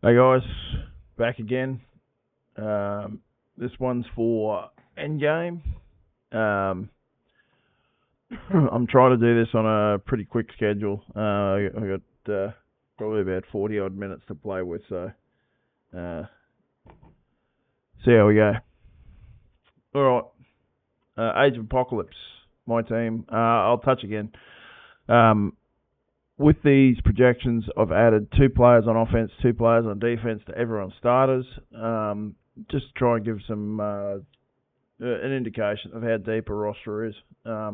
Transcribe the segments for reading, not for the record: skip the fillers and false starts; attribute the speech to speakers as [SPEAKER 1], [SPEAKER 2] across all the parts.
[SPEAKER 1] Hey guys, back again. This one's for Endgame. Um, I'm trying to do this on a pretty quick schedule. I got probably about 40 odd minutes to play with, so uh, see how we go. All right, Age of Apocalypse, my team. I'll touch again. Um, with these projections, I've added 2 players on offense, 2 players on defense to everyone's starters. Just to try and give some an indication of how deep a roster is. Yeah,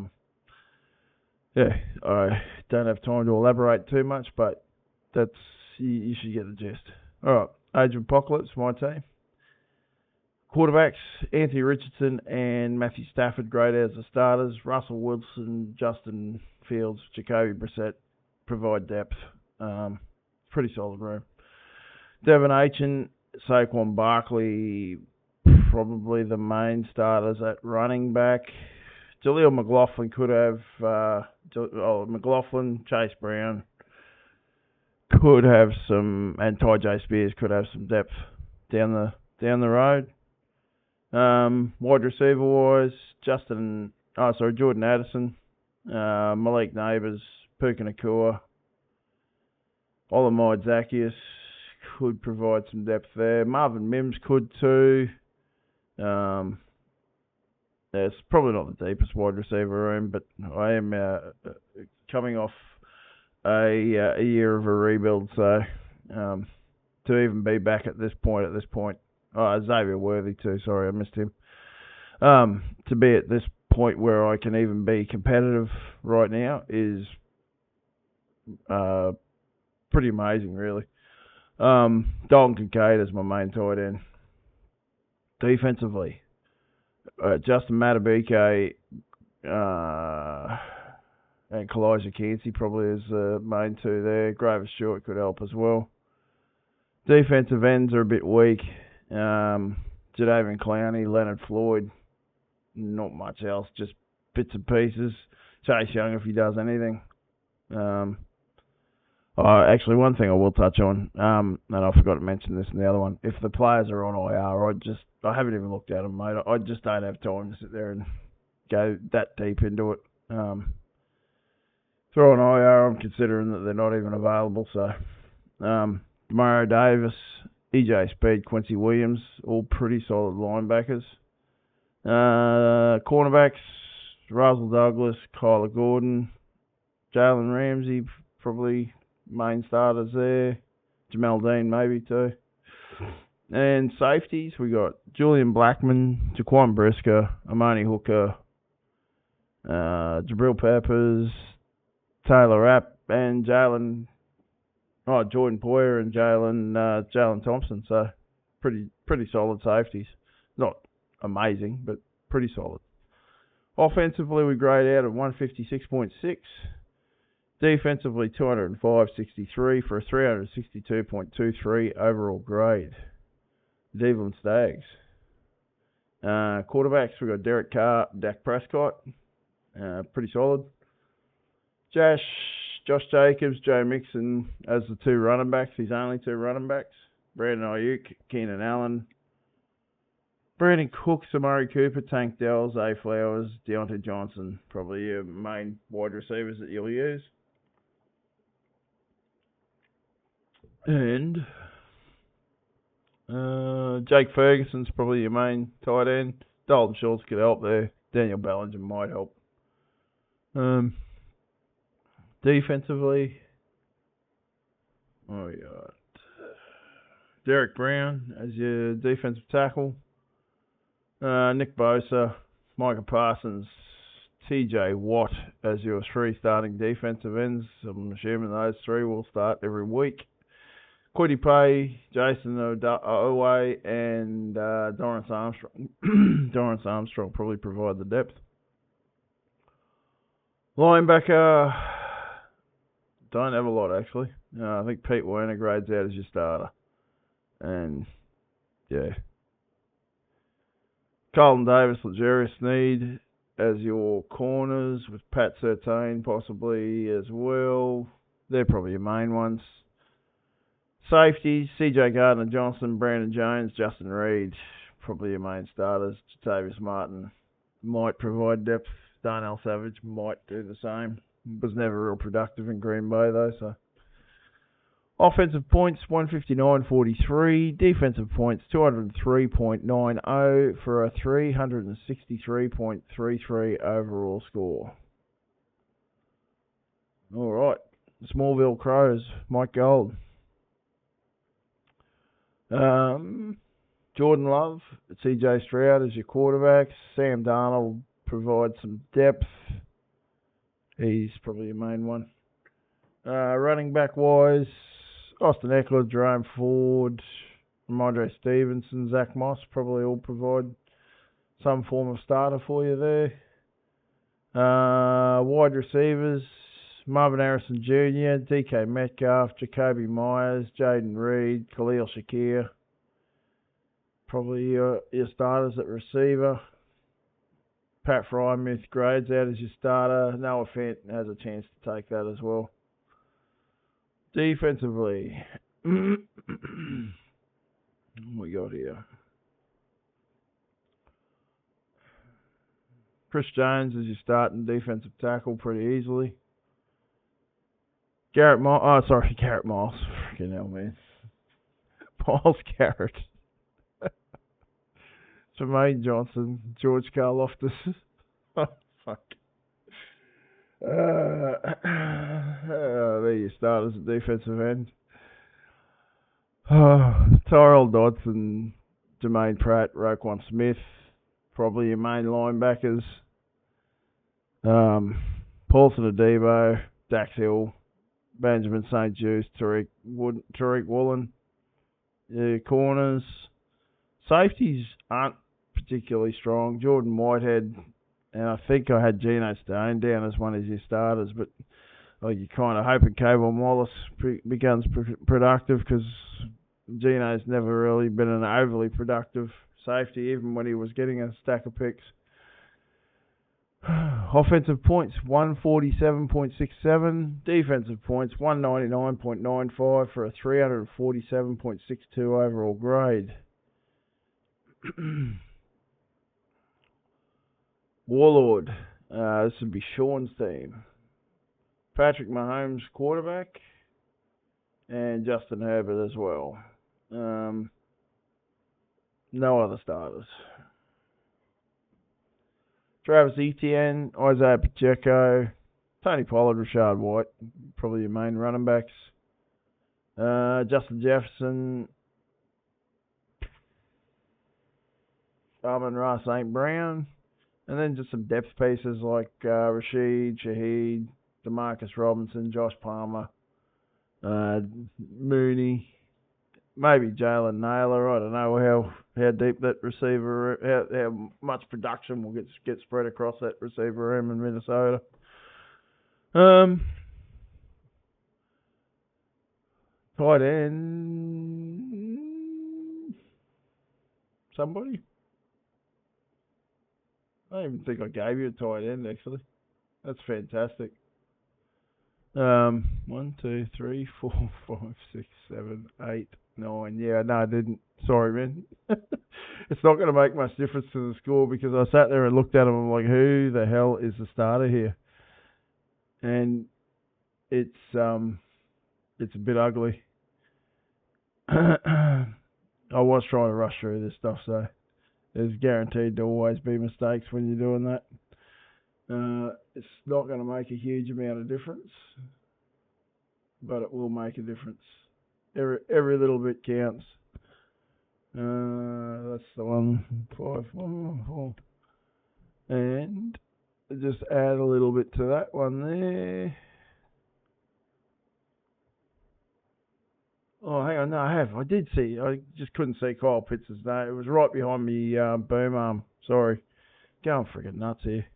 [SPEAKER 1] I don't have time to elaborate too much, but that's you should get the gist. All right, Age of Apocalypse, my team. Quarterbacks, Anthony Richardson and Matthew Stafford, great as the starters. Russell Wilson, Justin Fields, Jacoby Brissett provide depth. Pretty solid room. Devin Achen, Saquon Barkley, probably the main starters at running back. Jaleel McLaughlin could have McLaughlin, Chase Brown could have some, and Ty J Spears could have some depth down the road. Wide receiver wise, Jordan Addison, Malik Neighbours, Puka Nakua, Olamide Zacchaeus could provide some depth there. Marvin Mims could too. It's probably not the deepest wide receiver room, but I am coming off a year of a rebuild, so to even be back at this point, Xavier Worthy too. Sorry, I missed him. To be at this point where I can even be competitive right now is pretty amazing, really. Dalton Kincaid is my main tight end. Defensively, Justin Matabike and Kalijah Cansey probably is the main two there. Gravis Stewart could help as well. Defensive ends are a bit weak. Jadeveon Clowney, Leonard Floyd, not much else, just bits and pieces. Chase Young if he does anything. Actually, one thing I will touch on, and I forgot to mention this in the other one. If the players are on IR, I haven't even looked at them, mate. I just don't have time to sit there and go that deep into it. Throw on IR, I'm considering that they're not even available. So, Demario Davis, EJ Speed, Quincy Williams, all pretty solid linebackers. Cornerbacks, Russell Douglas, Kyler Gordon, Jalen Ramsey, probably main starters there. Jamel Dean maybe too. And safeties, we got Julian Blackman, Jaquan Brisker, Amani Hooker, Jabril Peppers, Taylor Rapp, and Jordan Poyer and Jalen Thompson. So pretty solid safeties. Not amazing, but pretty solid. Offensively, we grade out at 156.6. Defensively, 205.63 for a 362.23 overall grade. Cleveland Stags. Quarterbacks, we got Derek Carr, Dak Prescott, pretty solid. Josh Jacobs, Joe Mixon as the 2 running backs. He's only 2 running backs. Brandon Ayuk, Keenan Allen, Brandon Cooks, Amari Cooper, Tank Dell, Zay Flowers, Deontay Johnson, probably your main wide receivers that you'll use. And Jake Ferguson's probably your main tight end. Dalton Schultz could help there. Daniel Bellinger might help. Defensively, we got Derek Brown as your defensive tackle. Nick Bosa, Micah Parsons, TJ Watt as your 3 starting defensive ends. I'm assuming those 3 will start every week. Quiddy Pay, Jason Owe, and Dorrance Armstrong. Dorrance Armstrong probably provide the depth. Linebacker, don't have a lot actually. I think Pete Werner grades out as your starter. And, yeah. Carlton Davis, L'Jarius Sneed as your corners, with Pat Surtain possibly as well. They're probably your main ones. Safeties, CJ Gardner-Johnson, Brandon Jones, Justin Reed, probably your main starters. Jatavius Martin might provide depth. Darnell Savage might do the same. Was never real productive in Green Bay though, so. Offensive points, 159.43. Defensive points, 203.90 for a 363.33 overall score. All right. Smallville Crows, Mike Gold. Jordan Love, CJ Stroud as your quarterbacks. Sam Darnold provides some depth. He's probably your main one. Running back wise, Austin Eckler, Jerome Ford, Ramondre Stevenson, Zach Moss probably all provide some form of starter for you there. Wide receivers, Marvin Harrison Jr., DK Metcalf, Jacoby Myers, Jaden Reed, Khalil Shakir. Probably your starters at receiver. Pat Frymouth grades out as your starter. Noah Fant has a chance to take that as well. Defensively, what we got here? Chris Jones is your starting defensive tackle pretty easily. Garrett Miles. Freaking hell, man. Miles Garrett. Jermaine Johnson. George Karloftis. Oh, fuck. There you starters at defensive end. Tyrell Dodson, Jermaine Pratt, Roquan Smith. Probably your main linebackers. Paulson Adebo, Dax Hill, Benjamin St. Juste, Tariq Woolen. Corners. Safeties aren't particularly strong. Jordan Whitehead, and I think I had Geno Stone down as one of your starters, but you're kind of hoping Kayvon Wallace becomes productive because Geno's never really been an overly productive safety, even when he was getting a stack of picks. Offensive points, 147.67. Defensive points, 199.95 for a 347.62 overall grade. Warlord. This would be Sean's team. Patrick Mahomes, quarterback, and Justin Herbert as well. No other starters. Travis Etienne, Isaiah Pacheco, Tony Pollard, Rashad White, probably your main running backs. Justin Jefferson, Amon-Ra St. Brown, and then just some depth pieces like Rashid Shaheed, Demarcus Robinson, Josh Palmer, Mooney, maybe Jalen Naylor. I don't know how deep that receiver, how much production will get spread across that receiver room in Minnesota. Tight end, somebody. I don't even think I gave you a tight end, actually. That's fantastic. 1, 2, 3, 4, 5, 6, 7, 8, 9. Yeah, no, I didn't. Sorry, man. It's not going to make much difference to the score because I sat there and looked at them and I'm like, who the hell is the starter here? And it's a bit ugly. I was trying to rush through this stuff, so there's guaranteed to always be mistakes when you're doing that. It's not going to make a huge amount of difference, but it will make a difference. Every little bit counts. That's the 1, 5, 1, 4. And just add a little bit to that one there. Oh, hang on. No, I have. I did see. I just couldn't see Kyle Pitts' name. It was right behind me boom arm. Sorry. Going freaking nuts here.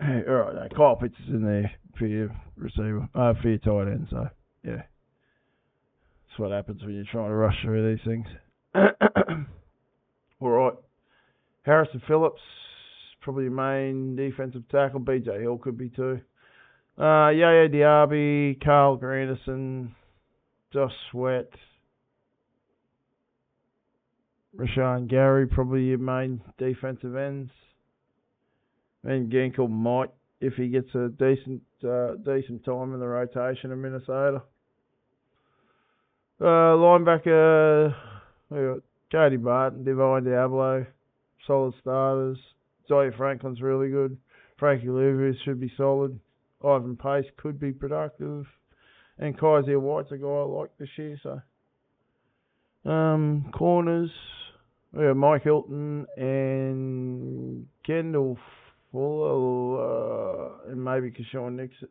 [SPEAKER 1] Hey, all right. No, Kyle Pitts is in there for your receiver. For your tight end. So, yeah. That's what happens when you're trying to rush through these things. All right. Harrison Phillips, probably your main defensive tackle. BJ Hill could be too. Yaya Diaby, Carl Granderson, Josh Sweat, Rashawn Gary, probably your main defensive ends. And Ginkel might, if he gets a decent time in the rotation in Minnesota. Linebacker, we got Cody Barton, Divine Diablo, solid starters. Zoe Franklin's really good. Frankie Lewis should be solid. Ivan Pace could be productive. And Kaiser White's a guy I like this year, so. Corners, we got Mike Hilton and Kendall Fuller, and maybe Keyshawn Nixon.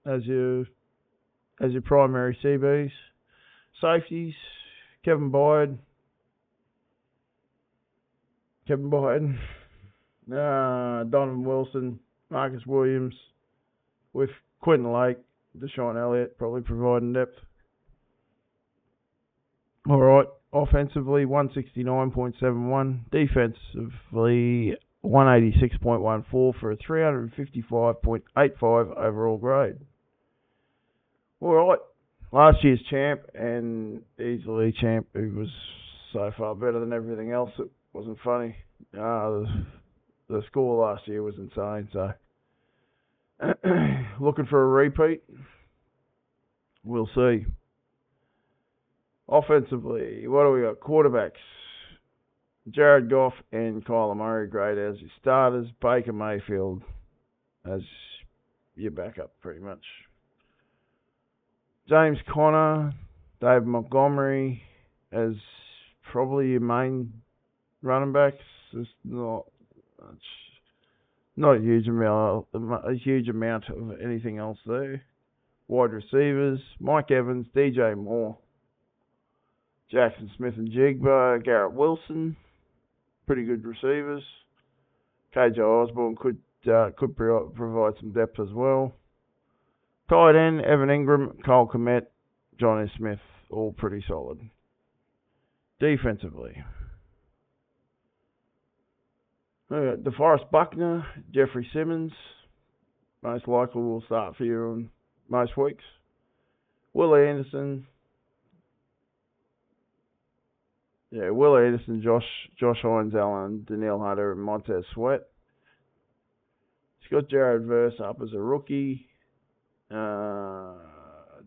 [SPEAKER 1] As your primary CBs. Safeties, Kevin Biden, Donovan Wilson, Marcus Williams, with Quentin Lake, Deshaun Elliott probably providing depth. All right, offensively 169.71, defensively 186.14 for a 355.85 overall grade. All right, last year's champ and easily champ, who was so far better than everything else. It wasn't funny. The score last year was insane. So looking for a repeat. We'll see. Offensively, what do we got? Quarterbacks. Jared Goff and Kyler Murray grade as your starters. Baker Mayfield as your backup, pretty much. James Conner, David Montgomery as probably your main running backs. There's not a huge amount of anything else there. Wide receivers, Mike Evans, DJ Moore, Jackson Smith and Jigba, Garrett Wilson, pretty good receivers. KJ Osborne could provide some depth as well. Tight end, Evan Ingram, Cole Kmet, Johnny Smith, all pretty solid. Defensively, DeForest Buckner, Jeffrey Simmons, most likely will start for you on most weeks. Will Anderson, Josh Hines Allen, Danielle Hunter, and Montez Sweat. He's got Jared Verse up as a rookie.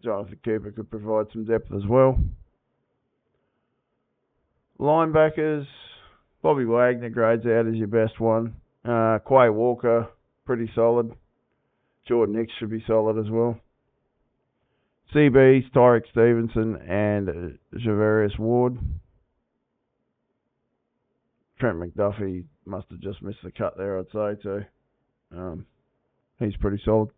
[SPEAKER 1] Jonathan Cooper could provide some depth as well. Linebackers, Bobby Wagner grades out as your best one. Quay Walker, pretty solid. Jordan Hicks should be solid as well. CBs, Tyreek Stevenson and Javarius Ward. Trent McDuffie must have just missed the cut there, I'd say, too. He's pretty solid.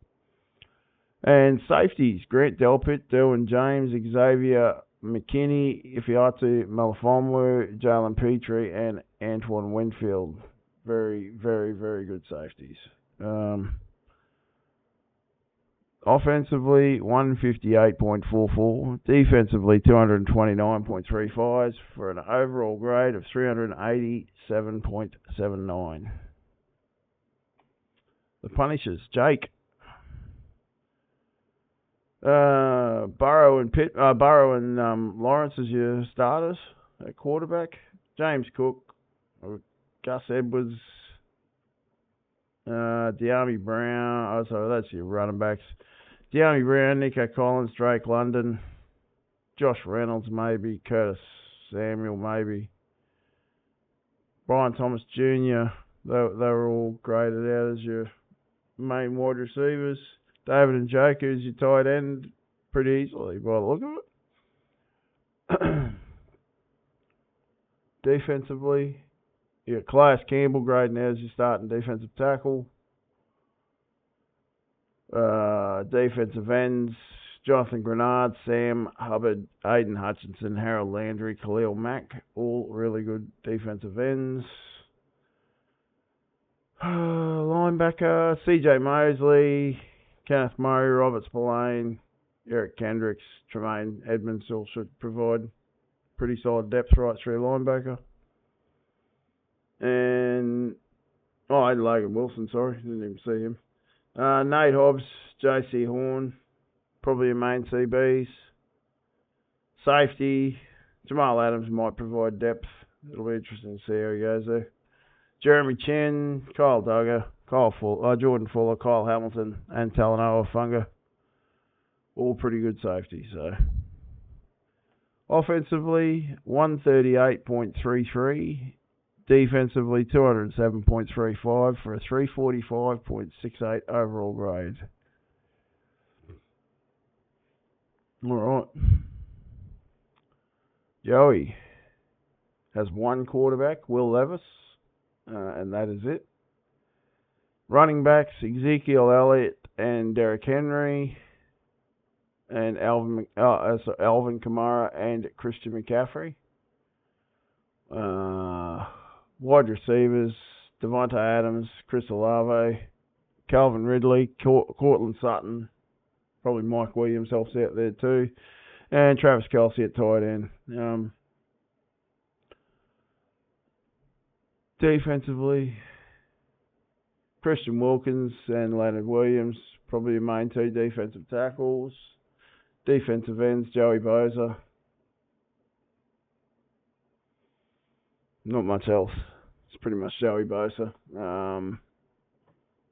[SPEAKER 1] And safeties, Grant Delpit, Derwin James, Xavier McKinney, Ifiatu Melifonwu, Jalen Petrie, and Antoine Winfield. Very, very, very good safeties. Offensively, 158.44. Defensively, 229.35 for an overall grade of 387.79. The Punishers, Jake. Burrow and Lawrence as your starters at quarterback. James Cook, Gus Edwards, De'Ami Brown. Oh, sorry, that's your running backs. De'Ami Brown, Nico Collins, Drake London, Josh Reynolds maybe, Curtis Samuel maybe, Brian Thomas Jr. They were all graded out as your main wide receivers. David and Joker as your tight end pretty easily by the look of it. Defensively, you got Calais Campbell grading out as your starting defensive tackle. Defensive ends, Jonathan Grenard, Sam Hubbard, Aiden Hutchinson, Harold Landry, Khalil Mack, all really good defensive ends. Linebacker, CJ Mosley, Kenneth Murray, Robert Spillane, Eric Kendricks, Tremaine Edmonds all should provide pretty solid depth right through linebacker. And I had Logan Wilson, sorry, didn't even see him. Nate Hobbs, J.C. Horn, probably your main CBs. Safety, Jamal Adams might provide depth. It'll be interesting to see how he goes there. Jeremy Chin, Kyle Duggar, Jordan Fuller, Kyle Hamilton, and Talanoa Funga. All pretty good safety. So offensively, 138.33. Defensively, 207.35 for a 345.68 overall grade. All right. Joey has one quarterback, Will Levis, and that is it. Running backs, Ezekiel Elliott and Derrick Henry, and Alvin Kamara and Christian McCaffrey. Wide receivers, Devontae Adams, Chris Olave, Calvin Ridley, Cortland Sutton, probably Mike Williams helps out there too, and Travis Kelce at tight end. Defensively, Christian Wilkins and Leonard Williams, probably the main two defensive tackles. Defensive ends, Joey Bosa. Not much else. It's pretty much Joey Bosa.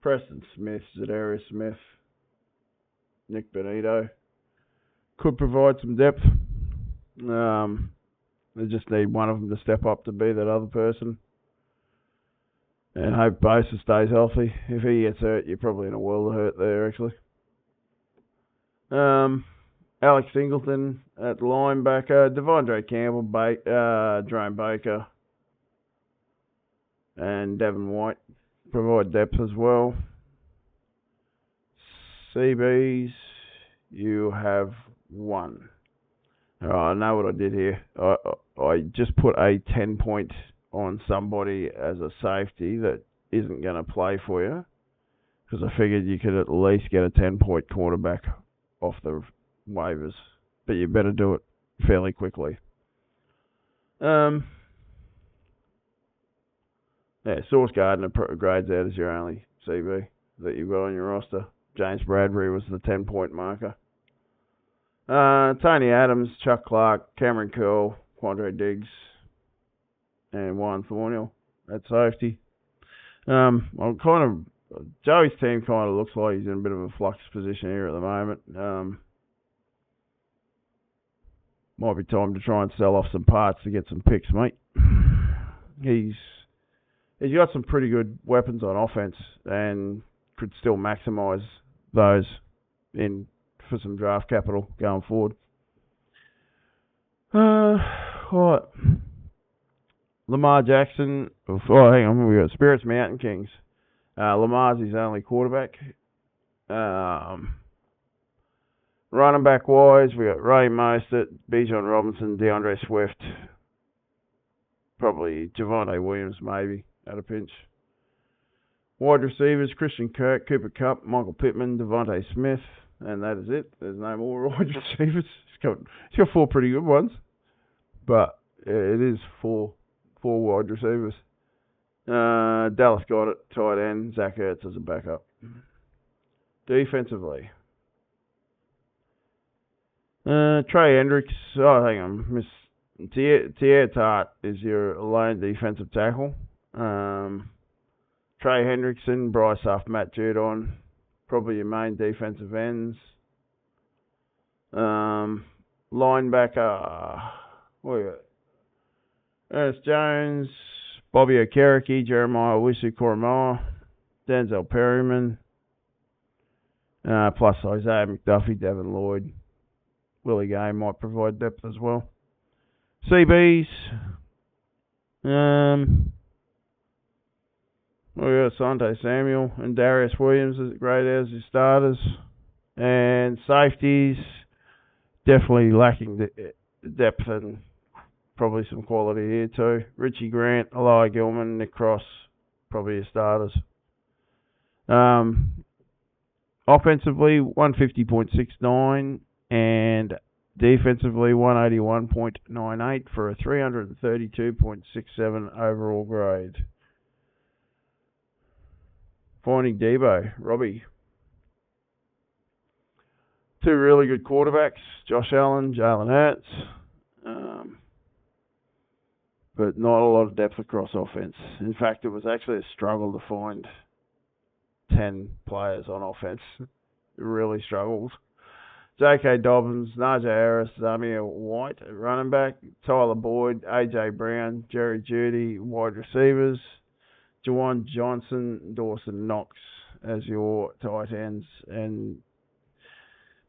[SPEAKER 1] Preston Smith, Zadarius Smith, Nick Benito. Could provide some depth. They just need one of them to step up to be that other person. And hope Bosa stays healthy. If he gets hurt, you're probably in a world of hurt there, actually. Alex Singleton at linebacker. Devondre Campbell, Jerome Baker, and Devin White provide depth as well. CBs, you have one. I know what I did here. I just put a 10-point on somebody as a safety that isn't going to play for you, because I figured you could at least get a 10-point quarterback off the waivers, but you better do it fairly quickly. Sauce Gardner grades out as your only CB that you've got on your roster. James Bradbury was the 10-point marker. Tony Adams, Chuck Clark, Cameron Curl, Quandre Diggs, and Juan Thornhill at safety. Joey's team kind of looks like he's in a bit of a flux position here at the moment. Might be time to try and sell off some parts to get some picks, mate. He's got some pretty good weapons on offense and could still maximise those for some draft capital going forward. Right. Lamar Jackson. Oh, hang on. We got Spirits Mountain Kings. Lamar's his only quarterback. Running back wise, we got Ray Mostert, Bijan Robinson, DeAndre Swift, probably Javonte Williams maybe at a pinch. Wide receivers, Christian Kirk, Cooper Kupp, Michael Pittman, Devontae Smith, and that is it. There's no more wide receivers. He's got four pretty good ones, but it is four wide receivers. Dallas Goedert, tight end, Zach Ertz as a backup. Defensively, Trey Hendricks. Oh, hang on. Tier Tart is your lone defensive tackle. Trey Hendrickson, Bryce Huff, Matt Judon, probably your main defensive ends. Linebacker, what we got? Ernest Jones, Bobby Okereke, Jeremiah Owusu-Koramoah, Denzel Perryman, plus Isaiah McDuffie, Devin Lloyd. Willie Gay might provide depth as well. CBs, we got Asante Samuel and Darius Williams as great as his starters. And safeties, definitely lacking depth and probably some quality here too. Richie Grant, Elijah Gilman, Nick Cross, probably his starters. Offensively, 150.69 and defensively 181.98 for a 332.67 overall grade. Finding Debo, Robbie. Two really good quarterbacks, Josh Allen, Jalen Hurts. But not a lot of depth across offense. In fact, it was actually a struggle to find 10 players on offense. It really struggled. J.K. Dobbins, Najee Harris, Zamir White at running back, Tyler Boyd, A.J. Brown, Jerry Jeudy, wide receivers, Juwan Johnson, Dawson Knox as your tight ends, and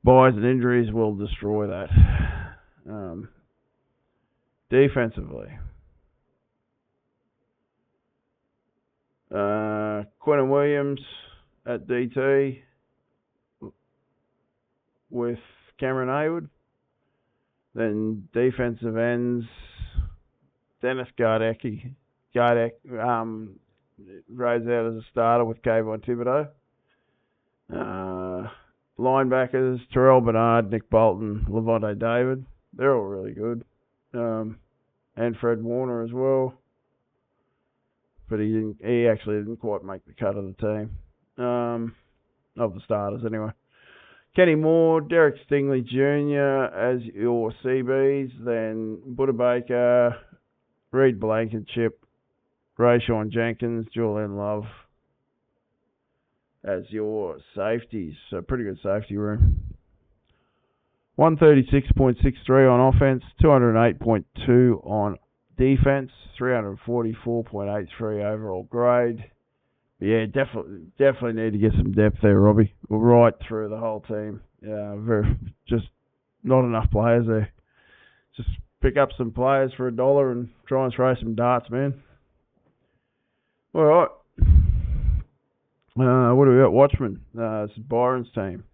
[SPEAKER 1] buys and injuries will destroy that. Defensively, Quentin Williams at DT with Cameron Hayward. Then defensive ends, Dennis Gardecki. Rides out as a starter with Kayvon Thibodeau. Linebackers, Terrell Bernard, Nick Bolton, Levante David. They're all really good. And Fred Warner as well. But he actually didn't quite make the cut of the team. Of the starters, anyway. Kenny Moore, Derek Stingley Jr. as your CBs. Then Buda Baker, Reed Blankenship, Rayshawn Jenkins, Julian Love as your safeties. So pretty good safety room. 136.63 on offense, 208.2 on defense, 344.83 overall grade. But yeah, definitely need to get some depth there, Robbie. Right through the whole team. Just not enough players there. Just pick up some players for $1 and try and throw some darts, man. All right. What do we got? Watchmen. This is Byron's team.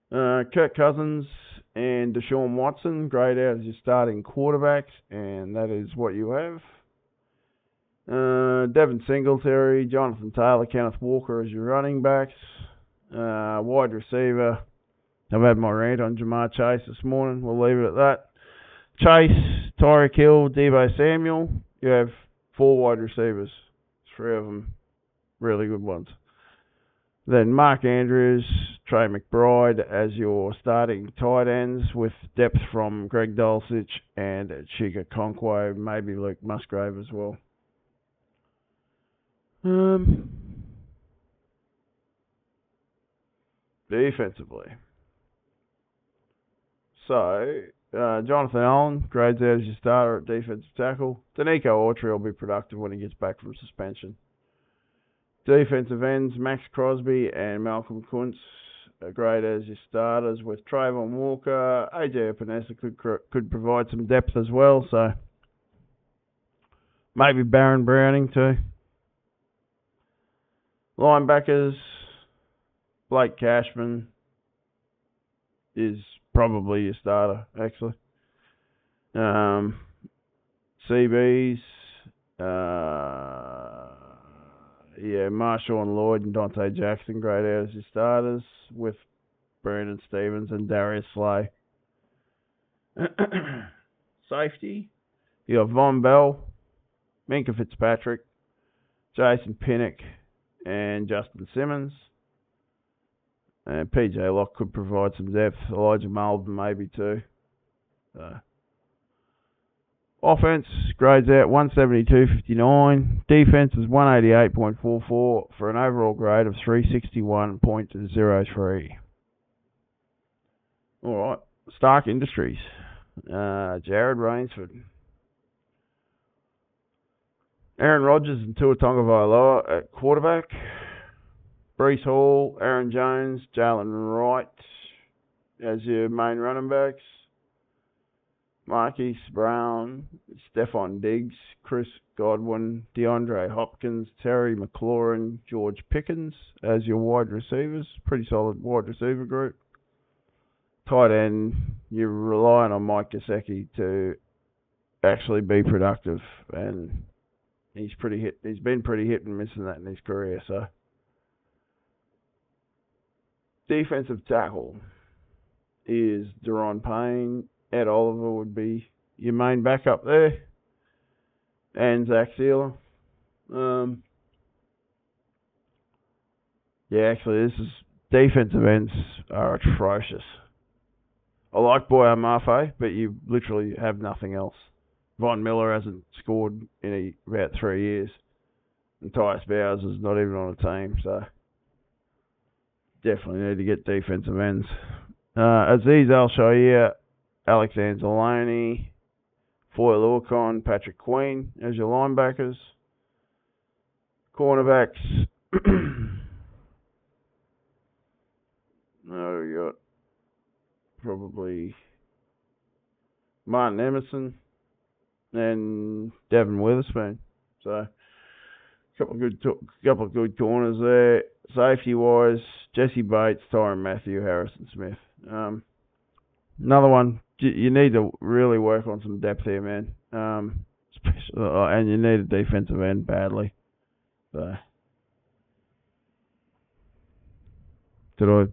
[SPEAKER 1] Kirk Cousins and Deshaun Watson grade out as your starting quarterbacks, and that is what you have. Devin Singletary, Jonathan Taylor, Kenneth Walker as your running backs. Wide receiver. I've had my rant on Jamar Chase this morning. We'll leave it at that. Chase, Tyreek Hill, Deebo Samuel. You have 4 wide receivers. 3 of them really good ones. Then Mark Andrews, Trey McBride as your starting tight ends with depth from Greg Dulcich and Chika Okonkwo, maybe Luke Musgrave as well. Defensively. So, Jonathan Allen grades out as your starter at defensive tackle. Danico Autry will be productive when he gets back from suspension. Defensive ends, Max Crosby and Malcolm Kuntz grade as your starters with Trayvon Walker. AJ Epinesa could provide some depth as well, so maybe Baron Browning too. Linebackers, Blake Cashman is probably your starter, actually. CBs, Marshawn Lloyd and Dante Jackson grade out as your starters with Brandon Stevens and Darius Slay. Safety, you have Von Bell, Minka Fitzpatrick, Jason Pinnock, and Justin Simmons. And PJ Locke could provide some depth. Elijah Malden maybe too. Offense grades out 172.59. Defense is 188.44 for an overall grade of 361.03. All right. Stark Industries. Jared Rainsford. Aaron Rodgers and Tua Tagovailoa at quarterback. Breece Hall, Aaron Jones, Jalen Wright as your main running backs. Marquise Brown, Stephon Diggs, Chris Godwin, DeAndre Hopkins, Terry McLaurin, George Pickens as your wide receivers. Pretty solid wide receiver group. Tight end, you're relying on Mike Gesicki to actually be productive, and he's been pretty hit and miss in that in his career. So, defensive tackle is Deron Payne. Ed Oliver would be your main backup there, and Zach Sealer. Actually, this is defensive ends are atrocious. I like Boyer Mafe, but you literally have nothing else. Von Miller hasn't scored in about 3 years. And Tyus Bowers is not even on a team, so definitely need to get defensive ends. Aziz Al-Shaair, Alex Anzalone, Foy Luakon, Patrick Queen as your linebackers. Cornerbacks. We got probably Martin Emerson and Devin Witherspoon. So couple of good corners there. Safety wise, Jesse Bates, Tyron Matthew, Harrison Smith. Another one, you need to really work on some depth here, man. And you need a defensive end badly. So, did I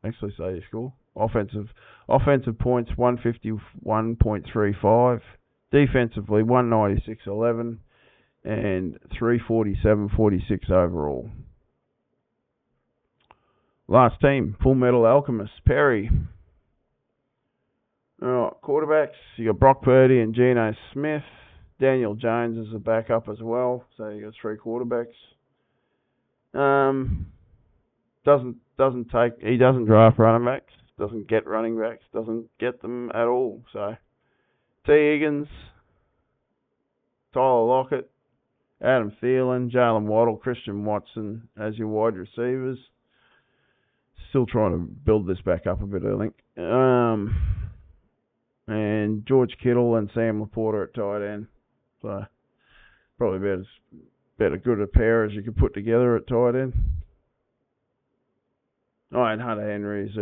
[SPEAKER 1] actually say your score? Offensive points 151.35. Defensively 196.11. And 347.46 overall. Last team, Full Metal Alchemist, Perry. Alright, quarterbacks, you got Brock Purdy and Geno Smith. Daniel Jones is a backup as well, so you got 3 quarterbacks. He doesn't draft running backs, doesn't get running backs, doesn't get them at all. So T. Higgins, Tyler Lockett, Adam Thielen, Jalen Waddle, Christian Watson as your wide receivers. Still trying to build this back up a bit, I think. And George Kittle and Sam Laporta at tight end. So probably about as good a pair as you could put together at tight end. Oh, and Hunter Henry is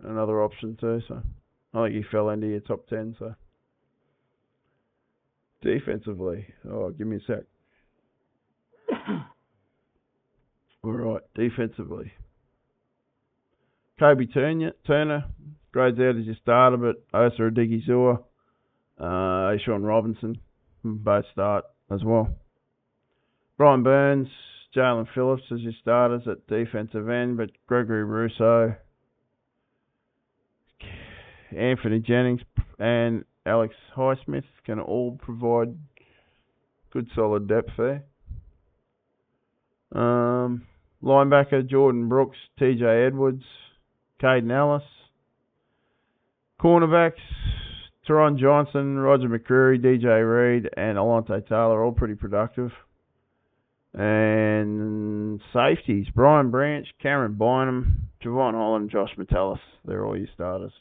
[SPEAKER 1] another option too. So I think he fell into your top 10. So defensively, give me a sec. Alright, defensively. Kobe Turner grades out as your starter, but Osa Odigizua, Ashawn Robinson, both start as well. Brian Burns, Jalen Phillips as your starters at defensive end, but Gregory Rousseau, Anthony Jennings, and Alex Highsmith can all provide good solid depth there. Linebacker Jordan Brooks, TJ Edwards, Caden Ellis. Cornerbacks Teron Johnson, Roger McCreary, DJ Reed, and Alontae Taylor, all pretty productive. And safeties Brian Branch, Cameron Bynum, Javon Holland, Josh Metellus. They're all your starters.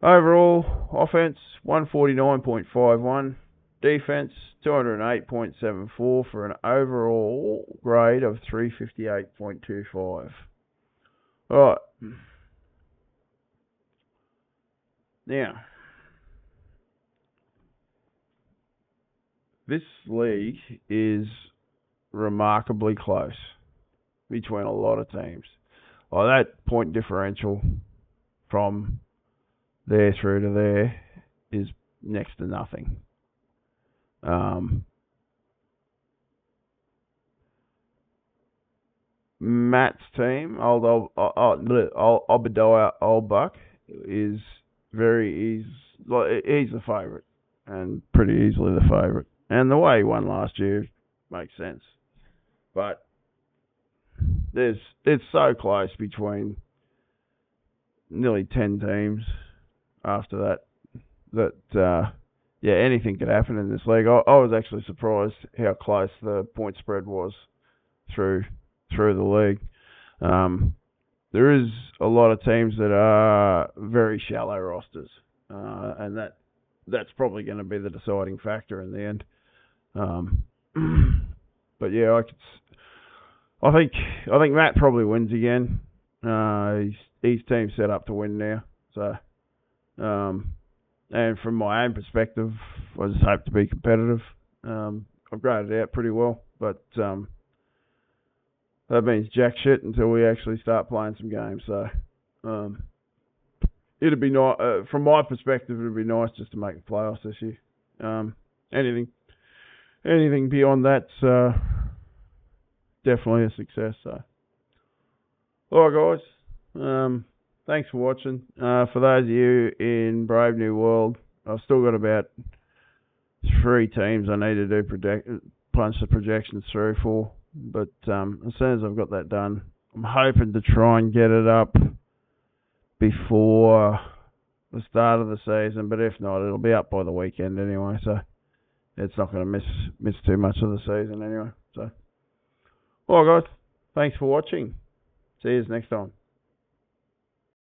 [SPEAKER 1] Overall, offense 149.51. Defense 208.74 for an overall grade of 358.25. Alright. Now, this league is remarkably close between a lot of teams. Well, that point differential from there through to there is next to nothing. Matt's team, Obadiah Oldbuck, is he's the favourite, and pretty easily the favourite. And the way he won last year makes sense. But it's so close between nearly 10 teams after that anything could happen in this league. I was actually surprised how close the point spread was through the league. There is a lot of teams that are very shallow rosters, and that's probably going to be the deciding factor in the end. But yeah, I think Matt probably wins again. His team's set up to win now, so. And from my own perspective, I just hope to be competitive. I've graded it out pretty well, but that means jack shit until we actually start playing some games. So it'd be nice, from my perspective, it'd be nice just to make the playoffs this year. Anything beyond that's definitely a success. So
[SPEAKER 2] Alright, guys. Thanks for watching. For those of you in Brave New World, I've still got about 3 teams I need to do punch the projections through for. But as soon as I've got that done, I'm hoping to try and get it up before the start of the season. But if not, it'll be up by the weekend anyway. So it's not going to miss too much of the season anyway. So, alright, guys. Thanks for watching. See you next time.